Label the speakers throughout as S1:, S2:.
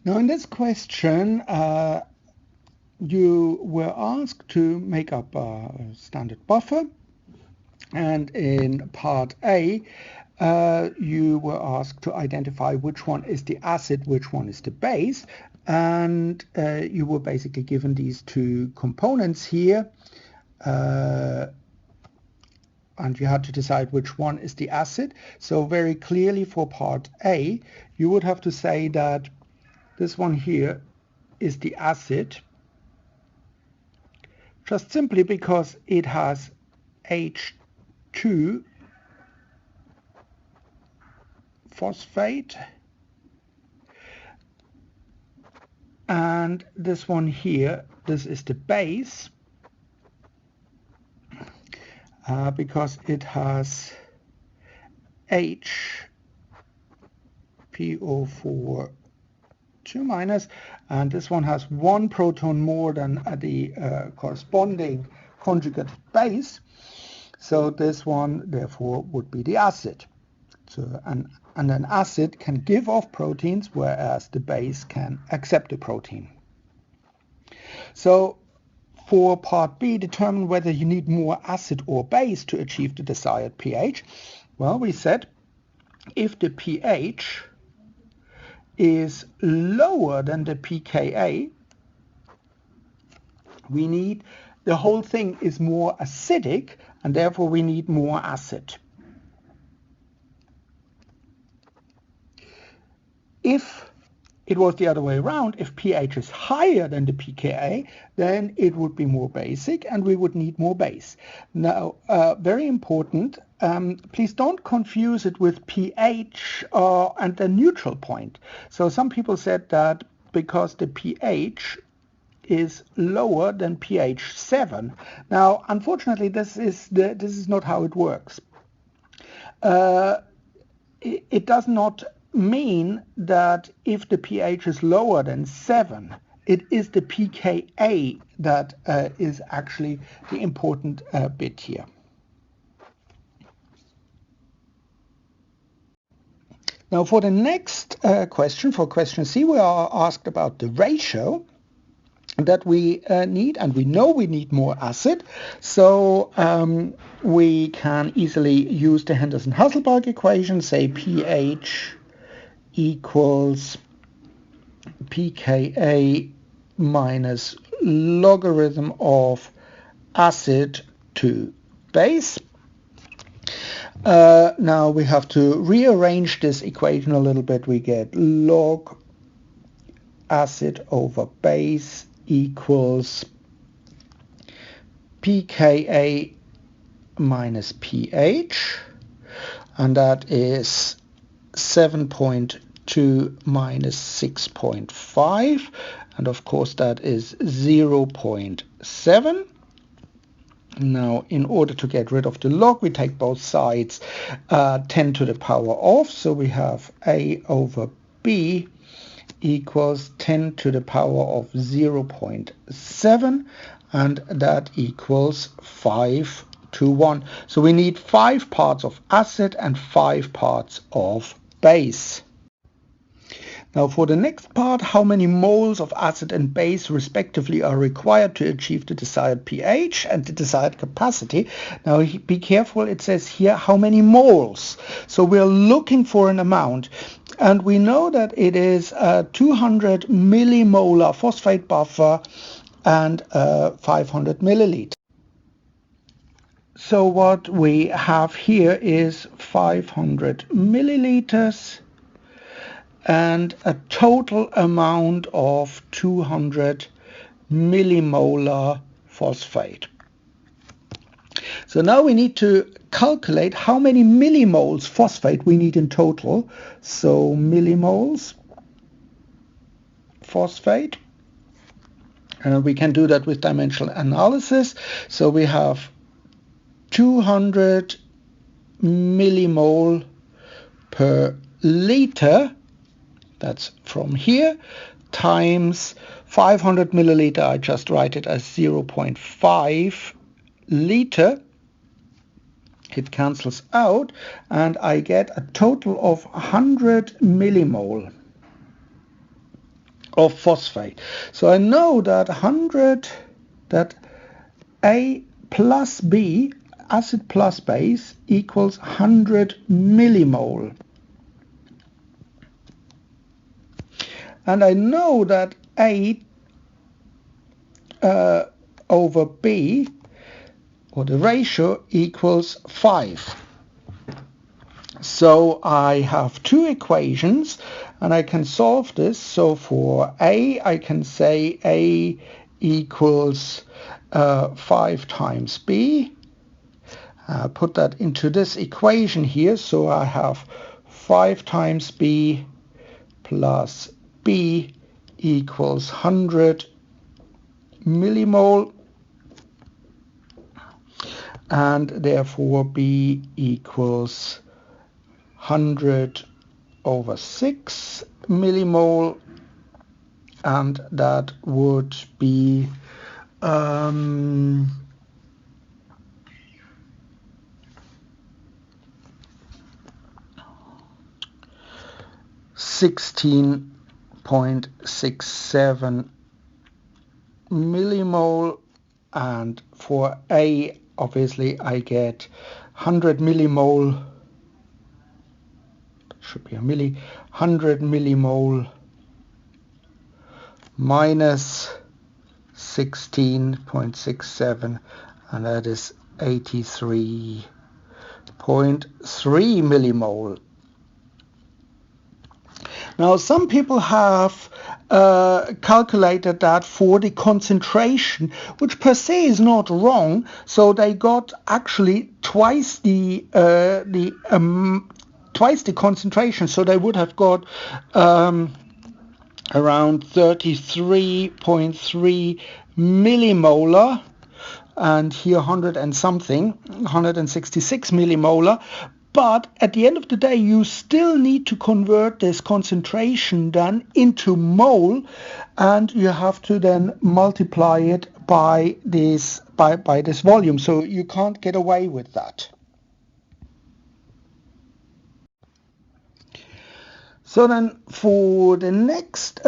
S1: Now in this question, you were asked to make up a standard buffer, and in part A, you were asked to identify which one is the acid, which one is the base, and you were basically given these two components here, and you had to decide which one is the acid. So very clearly for part A, you would have to say that this one here is the acid, just simply because it has H2 phosphate, and this one here, this is the base, because it has HPO4 2 minus, and this one has one proton more than the corresponding conjugate base, so this one therefore would be the acid. So and an acid can give off proteins, whereas the base can accept a protein. So for part B, determine whether you need more acid or base to achieve the desired pH. Well, we said if the pH is lower than the pKa, we need, the whole thing is more acidic, and therefore we need more acid. If it was the other way around, if pH is higher than the pKa, then it would be more basic and we would need more base. Now, very important, please don't confuse it with pH and the neutral point. So some people said that because the pH is lower than pH 7. Now, unfortunately, this is not how it works. It does not mean that if the pH is lower than 7, it is the pKa that is actually the important bit here. Now for the next question, for question C, we are asked about the ratio that we need, and we know we need more acid, so we can easily use the Henderson-Hasselbalch equation, say pH equals pKa minus logarithm of acid to base. Now we have to rearrange this equation a little bit. We get log acid over base equals pKa minus pH, and that is 7.2 minus 6.5, and of course that is 0.7. Now, in order to get rid of the log, we take both sides 10 to the power of, so we have A over B equals 10 to the power of 0.7, and that equals 5 to 1. So we need 5 parts of acid and 5 parts of base. Now for the next part, how many moles of acid and base respectively are required to achieve the desired pH and the desired capacity. Now be careful, it says here how many moles. So we're looking for an amount, and we know that it is 200 millimolar phosphate buffer and 500 milliliters. So what we have here is 500 milliliters and a total amount of 200 millimolar phosphate. So now we need to calculate how many millimoles phosphate we need in total. So millimoles phosphate, and we can do that with dimensional analysis. So we have 200 millimole per liter, that's from here, times 500 milliliter, I just write it as 0.5 liter. It cancels out, and I get a total of 100 millimole. of phosphate. So I know that that A plus B, acid plus base, equals 100 millimole. And I know that A over B, or the ratio, equals 5. So I have two equations and I can solve this. So for A, I can say A equals 5 times B. Put that into this equation here. So I have 5 times B plus B equals 100 millimole. And therefore B equals 100 over 6 millimole, and that would be 16.67 millimole. And for A, obviously I get 100 millimole, should be a milli, 100 millimole minus 16.67, and that is 83.3 millimole. Now some people have calculated that for the concentration, which per se is not wrong. So they got actually twice the concentration. So they would have got around 33.3 millimolar, and here 100 and something, 166 millimolar. But at the end of the day, you still need to convert this concentration then into mole, and you have to then multiply it by this volume. So you can't get away with that. So then for the next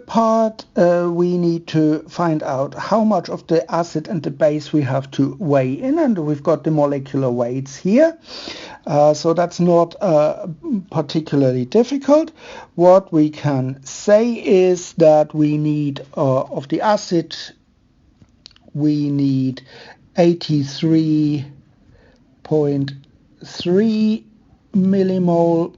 S1: part, we need to find out how much of the acid and the base we have to weigh in, and we've got the molecular weights here. So that's not particularly difficult. What we can say is that we need, of the acid, we need 83.3 millimole.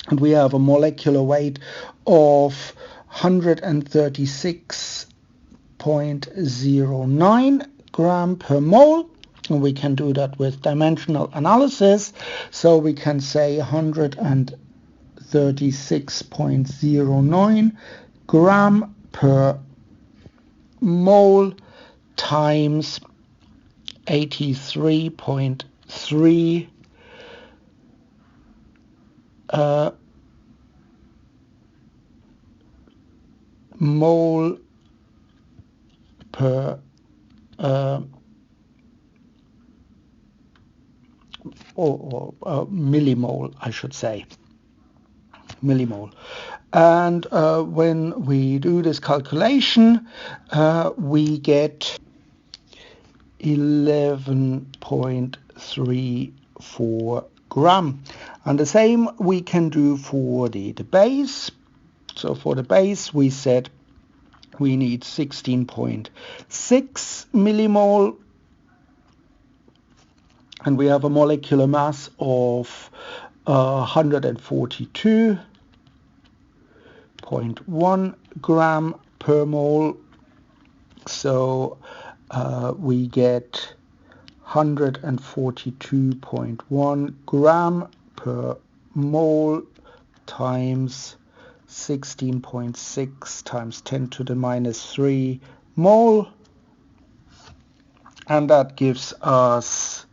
S1: And we have a molecular weight of 136.09 gram per mole. And we can do that with dimensional analysis. So we can say 136.09 gram per mole times 83.3 mole per millimole, I should say, millimole. And when we do this calculation, we get 11.34 gram. And the same we can do for the base. So for the base, we said we need 16.6 millimole, and we have a molecular mass of 142.1 gram per mole. So we get 142.1 gram per mole times 16.6 times 10 to the minus 3 mole, and that gives us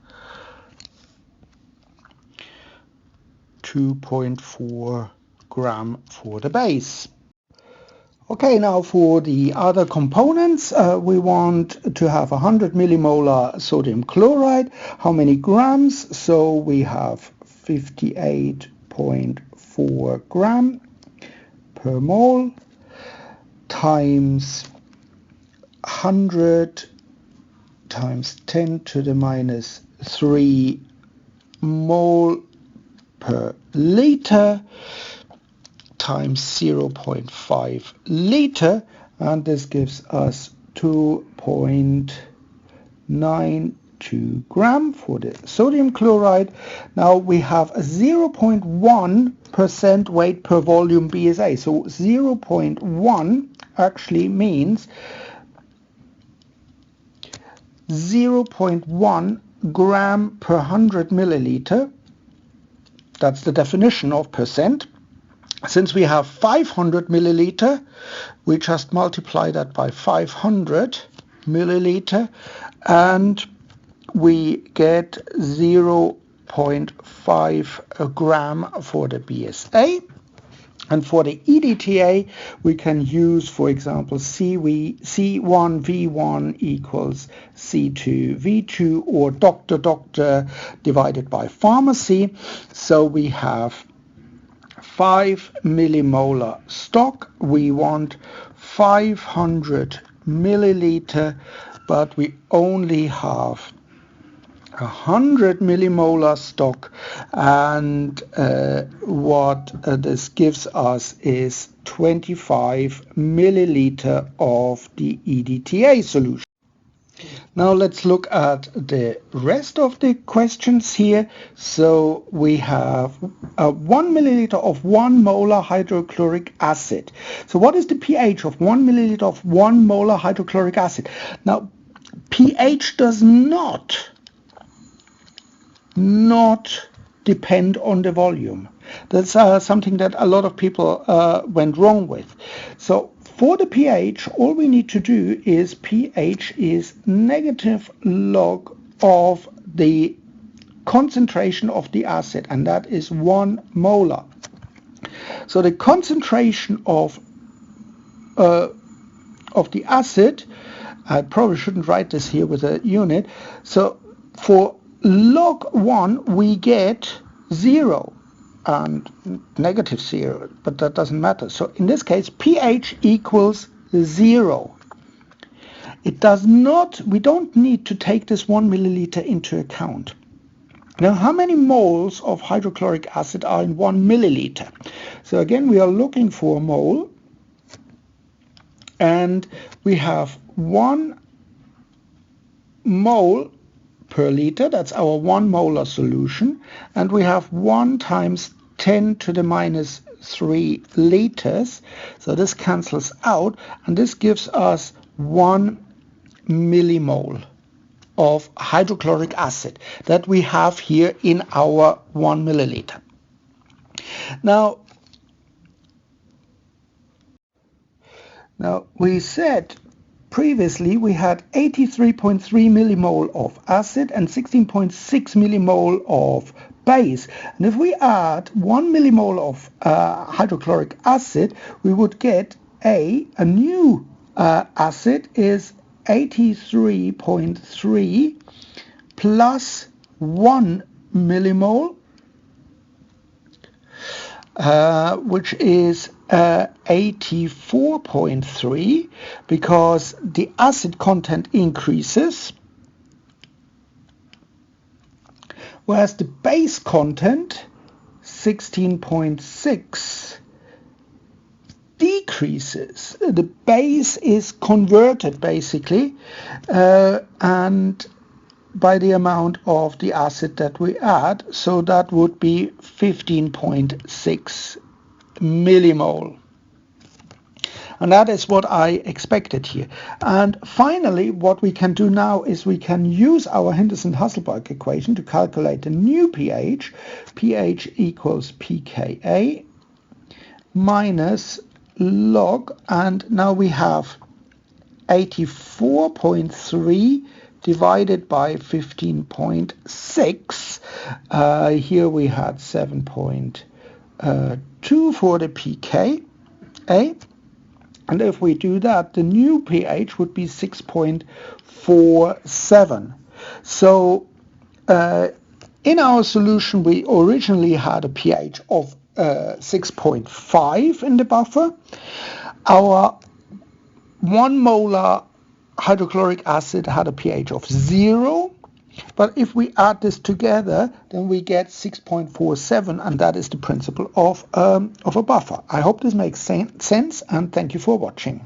S1: 2.4 gram for the base. Okay, now for the other components, we want to have 100 millimolar sodium chloride. How many grams? So we have 58.4 gram per mole. times 100 times 10 to the minus 3 mole per liter times 0.5 liter, and this gives us 2.92 gram for the sodium chloride. Now we have a 0.1% weight per volume BSA. So 0.1 actually means 0.1 gram per 100 milliliter. That's the definition of percent. Since we have 500 milliliter, we just multiply that by 500 milliliter and we get 0.5 gram for the BSA. And for the EDTA, we can use, for example, C1V1 equals C2V2 or doctor divided by pharmacy. So we have 5 millimolar stock. We want 500 milliliter, but we only have 100 millimolar stock, and what this gives us is 25 milliliter of the EDTA solution. Now let's look at the rest of the questions here. So we have 1 milliliter of 1 molar hydrochloric acid. So what is the pH of 1 milliliter of 1 molar hydrochloric acid? Now pH does not depend on the volume. That's something that a lot of people went wrong with. So for the pH, all we need to do is pH is negative log of the concentration of the acid, and that is 1 molar. So the concentration of the acid, I probably shouldn't write this here with a unit. So for log 1 we get 0 and negative 0, but that doesn't matter. So in this case pH equals 0. It does not, we don't need to take this 1 milliliter into account. Now how many moles of hydrochloric acid are in 1 milliliter? So again we are looking for a mole, and we have 1 mole per liter. That's our 1 molar solution, and we have 1 times 10 to the minus 3 liters. So this cancels out, and this gives us 1 millimole of hydrochloric acid that we have here in our 1 milliliter. Now we said previously we had 83.3 millimole of acid and 16.6 millimole of base. And if we add 1 millimole of hydrochloric acid, we would get a new acid is 83.3 plus 1 millimole, which is 84.3, because the acid content increases, whereas the base content 16.6 decreases. The base is converted basically, and by the amount of the acid that we add, so that would be 15.6 millimole. And that is what I expected here. And finally, what we can do now is we can use our Henderson-Hasselbalch equation to calculate the new pH. pH equals pKa minus log, and now we have 84.3 divided by 15.6. Here we had 7.2 for the pKa. And if we do that, the new pH would be 6.47. So in our solution, we originally had a pH of 6.5 in the buffer. Our 1 molar hydrochloric acid had a pH of 0. But if we add this together, then we get 6.47, and that is the principle of a buffer. I hope this makes sense, and thank you for watching.